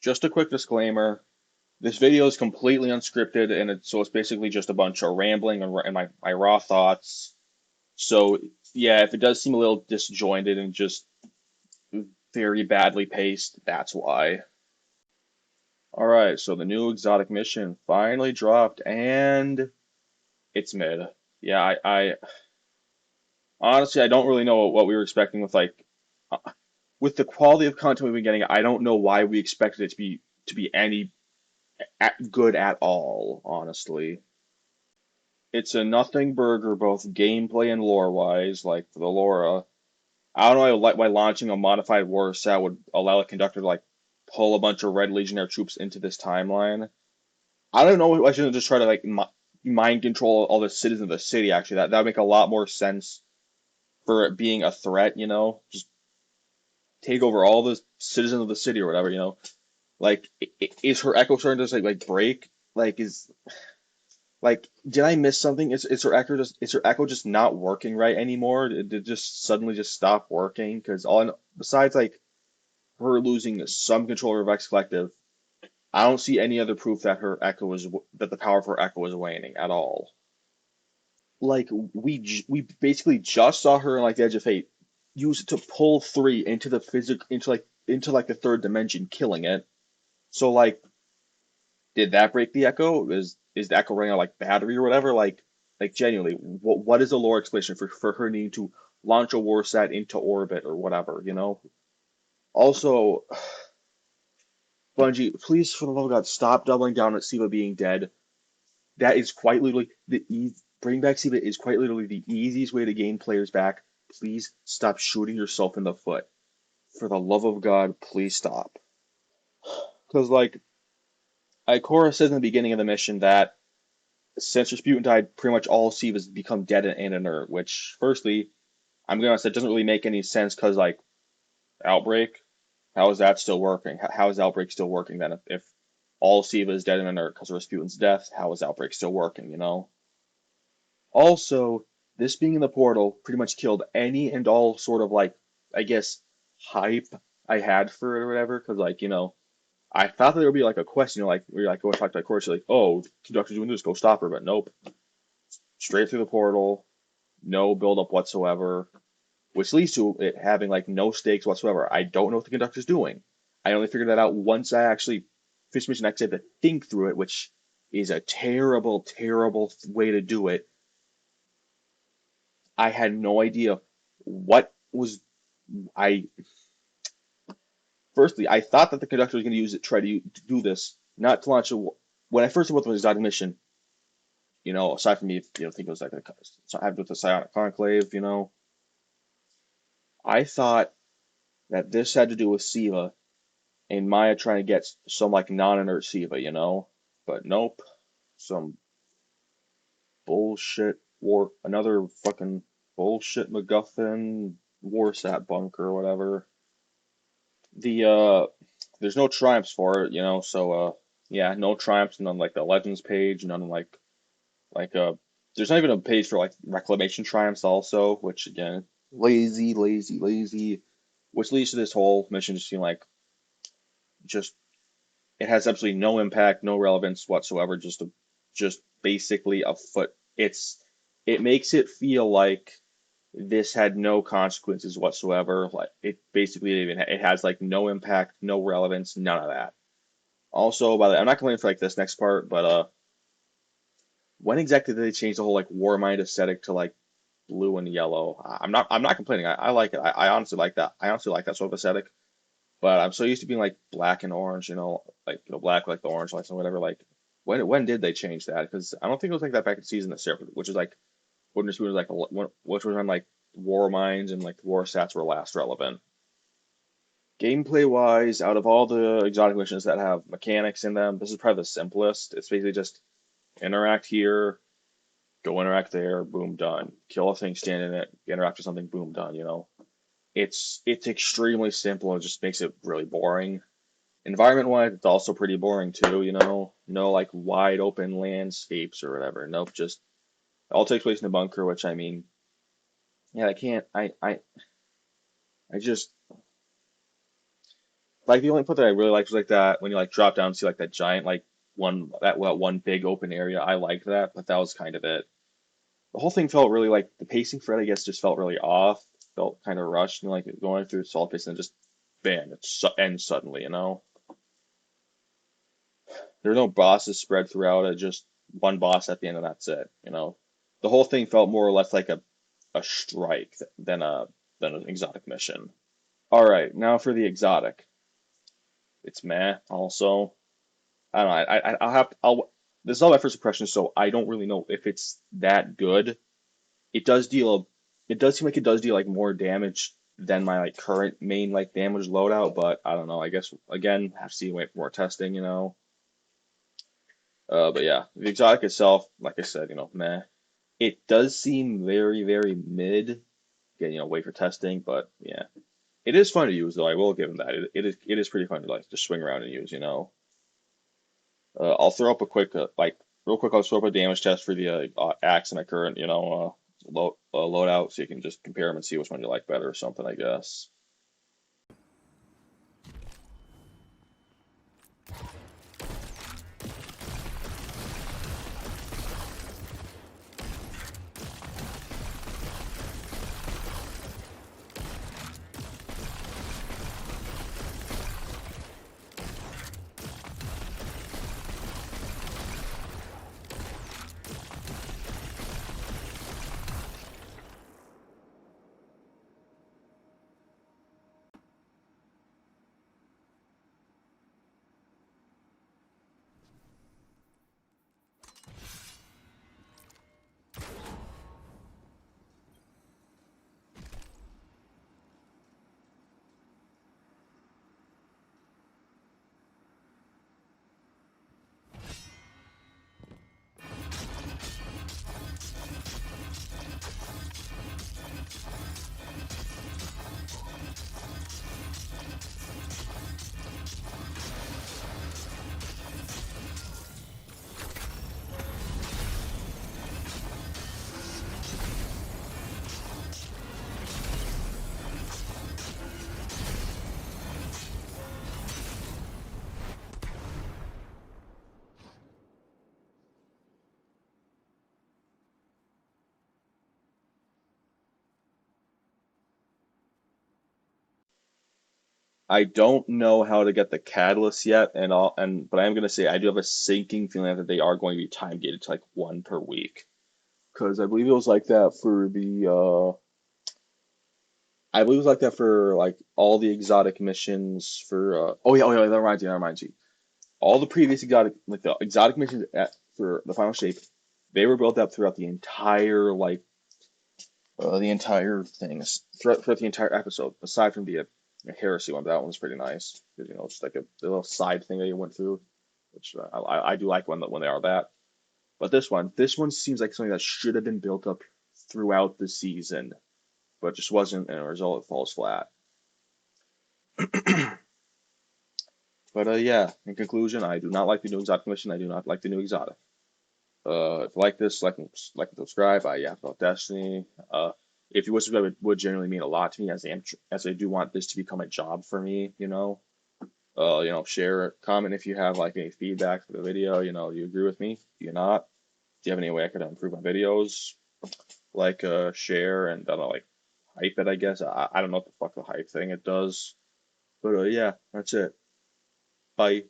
Just a quick disclaimer. This video is completely unscripted, and it's basically just a bunch of rambling and my raw thoughts. So yeah, if it does seem a little disjointed and just very badly paced, that's why. All right, so the new exotic mission finally dropped, and it's mid. Yeah, I honestly I don't really know what we were expecting uh, with the quality of content we've been getting. I don't know why we expected it to be any good at all, honestly. It's a nothing burger, both gameplay and lore-wise, like for the Laura. I don't know why launching a modified war set would allow a conductor to pull a bunch of Red Legionnaire troops into this timeline. I don't know. I shouldn't just try to mind control all the citizens of the city. Actually, that would make a lot more sense for it being a threat. Just take over all the citizens of the city or whatever. Is her echo starting to just break? Did I miss something? Is her echo just not working right anymore? Did it just suddenly just stop working? Because besides her losing some control over Vex Collective, I don't see any other proof that the power of her echo is waning at all. We basically just saw her in the Edge of Fate use it to pull three into the physic into the third dimension, killing it. So did that break the echo? Is the echo running out battery or whatever? Genuinely, what is the lore explanation for her needing to launch a war sat into orbit or whatever? Also, Bungie, please for the love of God, stop doubling down on Siva being dead. That is quite literally bring back Siva is quite literally the easiest way to gain players back. Please stop shooting yourself in the foot. For the love of God, please stop. Because Ikora says in the beginning of the mission that since Rasputin died, pretty much all Steve has become dead and inert, which, firstly, I'm going to say doesn't really make any sense because, Outbreak, how is that still working? How is Outbreak still working then? If all Siva is dead and inert because of Rasputin's death, how is Outbreak still working? Also, this being in the portal pretty much killed any and all sort of, I guess, hype I had for it or whatever, because, I thought that there would be a quest, where you go and talk to Ikora, she's like, oh, conductor's doing this, go stop her, but nope. Straight through the portal, no build up whatsoever, which leads to it having no stakes whatsoever. I don't know what the conductor's doing. I only figured that out once I actually finished mission X, had to think through it, which is a terrible, terrible way to do it. I had no idea what was I. Firstly, I thought that the conductor was going to try to do this, not to launch a. When I first went with the exotic mission, aside from me, think it was I have with the Psionic Conclave, I thought that this had to do with Siva and Maya trying to get some non-inert Siva. But nope, some bullshit another fucking bullshit MacGuffin Warsat bunker or whatever. There's no triumphs for it, so yeah, no triumphs, none the Legends page, none like there's not even a page for reclamation triumphs also, which again, lazy, lazy, lazy, which leads to this whole mission just being just it has absolutely no impact, no relevance whatsoever, just basically a foot. It makes it feel like this had no consequences whatsoever. It basically it has no impact, no relevance, none of that. Also, by the way, I'm not complaining for this next part, but when exactly did they change the whole war mind aesthetic to blue and yellow? I'm not complaining. I like it. I honestly like that. I honestly like that sort of aesthetic. But I'm so used to being black and orange, black the orange lights and whatever. When did they change that? Because I don't think it was that back in season this year, which is when this was which was when war minds and war stats were last relevant. Gameplay wise, out of all the exotic missions that have mechanics in them, this is probably the simplest. It's basically just interact here, go interact there, boom, done. Kill a thing, stand in it, interact with something, boom, done. It's extremely simple and just makes it really boring. Environment wise, it's also pretty boring too. No wide open landscapes or whatever. Nope, just all takes place in a bunker. Which I mean, yeah, I can't. I just Like the only part that I really liked was like that when you like drop down and see like that giant like one big open area. I liked that, but that was kind of it. The whole thing felt really like the pacing for it, I guess, just felt really off. Felt kind of rushed and like going through its all pace and just bam, it ends suddenly. There are no bosses spread throughout it, just one boss at the end and that's it. The whole thing felt more or less like a strike than an exotic mission. All right, now for the exotic. It's meh. Also, I don't know. I'll have I'll. This is all my first impression, so I don't really know if it's that good. It does deal. It does seem like it does deal like more damage than my like current main like damage loadout, but I don't know. I guess again have to see wait for more testing. But yeah, the exotic itself, like I said, meh. It does seem very mid. Again, wait for testing, but yeah, it is fun to use though. I will give them that. It is pretty fun to like just swing around and use. I'll throw up a quick like real quick. I'll throw up a damage test for the axe in my current loadout, so you can just compare them and see which one you like better or something. I guess. I don't know how to get the catalyst yet, but I am gonna say I do have a sinking feeling that they are going to be time gated to like one per week, because I believe it was like that for like all the exotic missions for oh yeah, that reminds you. All the previous exotic like the exotic missions for the final shape, they were built up throughout the entire things throughout the entire episode, aside from the heresy one. But that one's pretty nice because it's like a little side thing that you went through, which I do like when they are that. But this one seems like something that should have been built up throughout the season, but just wasn't, and as a result, it falls flat. But yeah, in conclusion, I do not like the new exotic mission. I do not like the new exotic. If you like this, like and subscribe. Yeah, about Destiny. If you would subscribe, it would generally mean a lot to me as I do want this to become a job for me. Share, comment if you have like any feedback for the video. You agree with me? Do you not? Do you have any way I could improve my videos? Like share and I don't know, like hype it. I guess I don't know what the fuck the hype thing it does. But yeah, that's it. Bye.